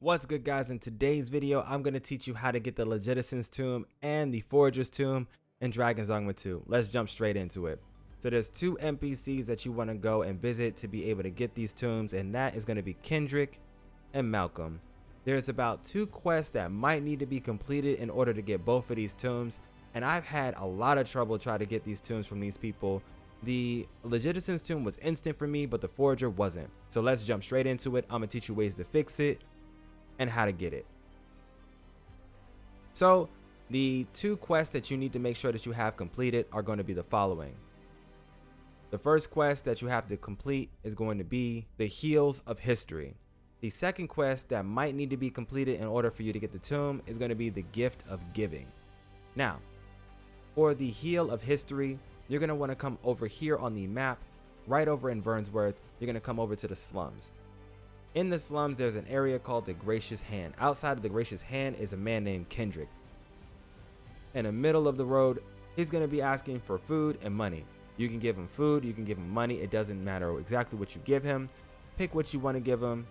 What's good, guys? In today's video, I'm going to teach you how to get the Logistician Tome and the Forager's Tome in Dragon's Dogma 2. Let's jump straight into it. So there's two NPCs that you want to go and visit to be able to get these tombs, and that is going to be Kendrick and Malcolm. There's about 2 quests that might need to be completed in order to get both of these tombs, and I've had a lot of trouble trying to get these tombs from these people. The Logistician's Tome was instant for me, but the Forager wasn't. So let's jump straight into it. I'm going to teach you ways to fix it and how to get it. So the 2 quests that you need to make sure that you have completed are going to be the following. The first quest that you have to complete is going to be the Heels of History. The second quest that might need to be completed in order for you to get the tomb is going to be the Gift of Giving. Now, for the Heel of History, you're going to want to come over here on the map, right over in Vernsworth. You're going to come over to the slums. In the slums, there's an area called the Gracious Hand. Outside of the Gracious Hand is a man named Kendrick. In the middle of the road, he's going to be asking for food and money. You can give him food, you can give him money. It doesn't matter exactly what you give him. Pick what you want to give him.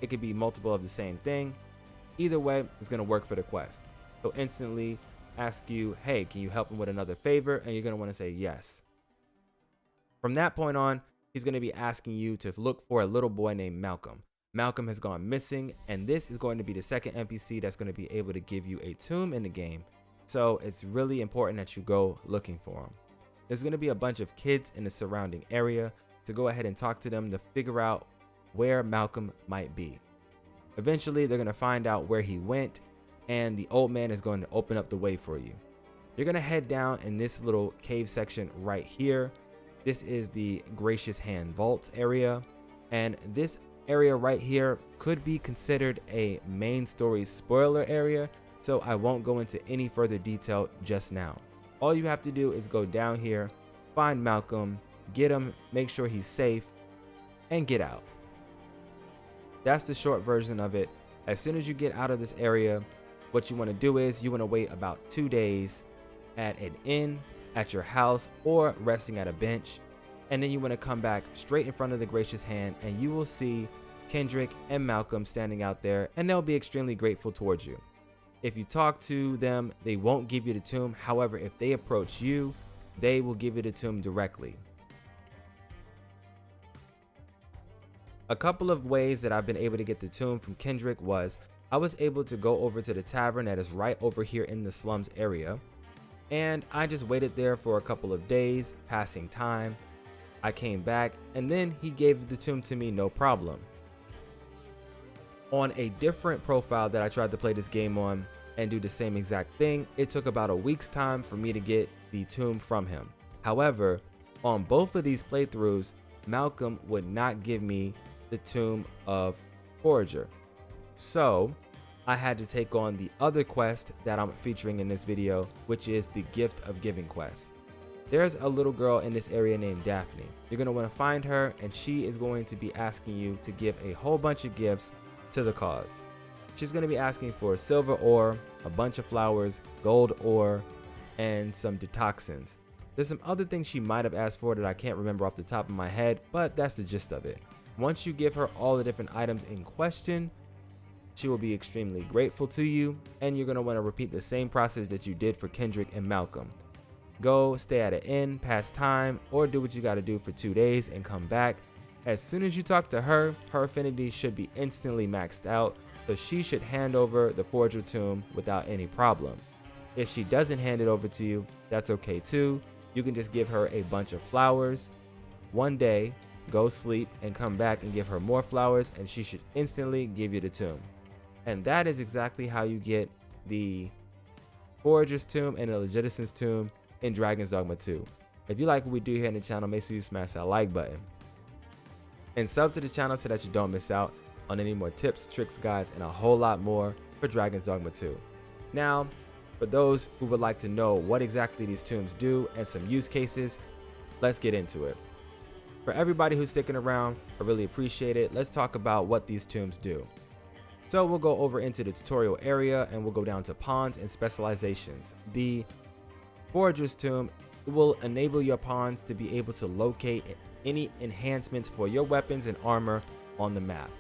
It could be multiple of the same thing. Either way, it's going to work for the quest. He'll instantly ask you, hey, can you help him with another favor? And you're going to want to say yes. From that point on, he's going to be asking you to look for a little boy named Malcolm. Malcolm has gone missing, and this is going to be the second NPC that's going to be able to give you a tomb in the game. So it's really important that you go looking for him. There's going to be a bunch of kids in the surrounding area, to go ahead and talk to them to figure out where Malcolm might be. Eventually, they're going to find out where he went, and the old man is going to open up the way for you. You're going to head down in this little cave section right here. This is the Gracious Hand Vaults area, and this area right here could be considered a main story spoiler area, so I won't go into any further detail just now. All you have to do is go down here, find Malcolm, get him, make sure he's safe, and get out. That's the short version of it. As soon as you get out of this area, what you want to do is you want to wait about 2 days at an inn, at your house, or resting at a bench. And then you want to come back straight in front of the Gracious Hand, and you will see Kendrick and Malcolm standing out there, and they'll be extremely grateful towards you. If you talk to them, they won't give you the tomb. However, if they approach you, they will give you the tomb directly. A couple of ways that I've been able to get the tomb from Kendrick was I was able to go over to the tavern that is right over here in the slums area, and I just waited there for a couple of days, passing time. I came back, and then he gave the tomb to me, no problem. On a different profile that I tried to play this game on and do the same exact thing, it took about a week's time for me to get the tomb from him. However, on both of these playthroughs, Malcolm would not give me the tomb of Forager. So I had to take on the other quest that I'm featuring in this video, which is the Gift of Giving quest. There's a little girl in this area named Daphne. You're going to want to find her, and she is going to be asking you to give a whole bunch of gifts to the cause. She's going to be asking for silver ore, a bunch of flowers, gold ore, and some detoxins. There's some other things she might have asked for that I can't remember off the top of my head, but that's the gist of it. Once you give her all the different items in question, she will be extremely grateful to you, and you're going to want to repeat the same process that you did for Kendrick and Malcolm. Go stay at an inn, pass time, or do what you got to do for 2 days and come back. As soon as you talk to her, her affinity should be instantly maxed out, so she should hand over the Forager Tome without any problem. If she doesn't hand it over to you, that's okay too. You can just give her a bunch of flowers. One day, go sleep and come back and give her more flowers, and she should instantly give you the tomb. And that is exactly how you get the Forager's Tome and the Logistician's Tome in Dragon's Dogma 2. If you like what we do here in the channel, make sure you smash that like button and sub to the channel so that you don't miss out on any more tips, tricks, guides, and a whole lot more for Dragon's Dogma 2. Now, for those who would like to know what exactly these tombs do and some use cases, let's get into it. For everybody who's sticking around, I really appreciate it. Let's talk about what these tombs do. So we'll go over into the tutorial area, and we'll go down to pawns and specializations. The Forager's Tome will enable your pawns to be able to locate any enhancements for your weapons and armor on the map.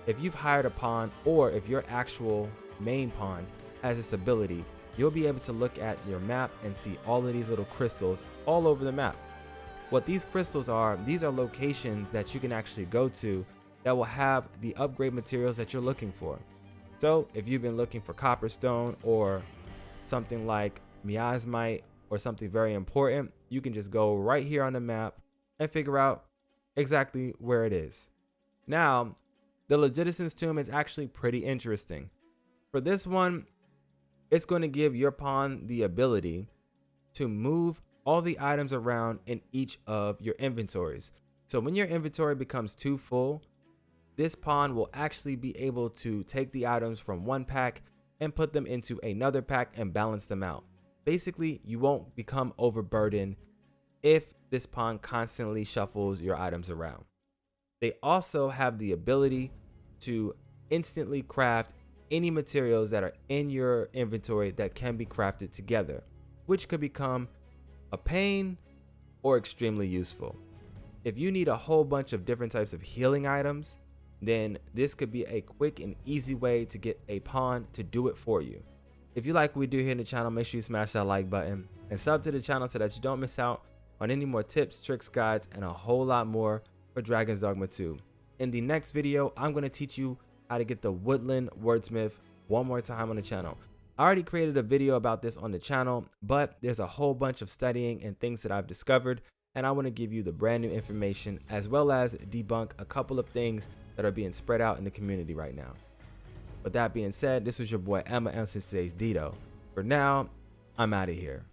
If you've hired a pawn, or if your actual main pawn has this ability, you'll be able to look at your map and see all of these little crystals all over the map. What these crystals are, these are locations that you can actually go to that will have the upgrade materials that you're looking for. So if you've been looking for copperstone or something like miasmite or something very important, you can just go right here on the map and figure out exactly where it is. Now, the Logistician's Tome is actually pretty interesting. For this one, it's going to give your pawn the ability to move all the items around in each of your inventories. So when your inventory becomes too full, this pawn will actually be able to take the items from one pack and put them into another pack and balance them out. Basically, you won't become overburdened if this pawn constantly shuffles your items around. They also have the ability to instantly craft any materials that are in your inventory that can be crafted together, which could become a pain or extremely useful. If you need a whole bunch of different types of healing items, then this could be a quick and easy way to get a pawn to do it for you. If you like what we do here in the channel, make sure you smash that like button and sub to the channel so that you don't miss out on any more tips, tricks, guides, and a whole lot more for Dragon's Dogma 2. In the next video, I'm going to teach you how to get the Woodland Wordsmith one more time on the channel. I already created a video about this on the channel, but there's a whole bunch of studying and things that I've discovered, and I want to give you the brand new information as well as debunk a couple of things that are being spread out in the community right now. With that being said, this was your boy Emma Stage Dito. For now, I'm out of here.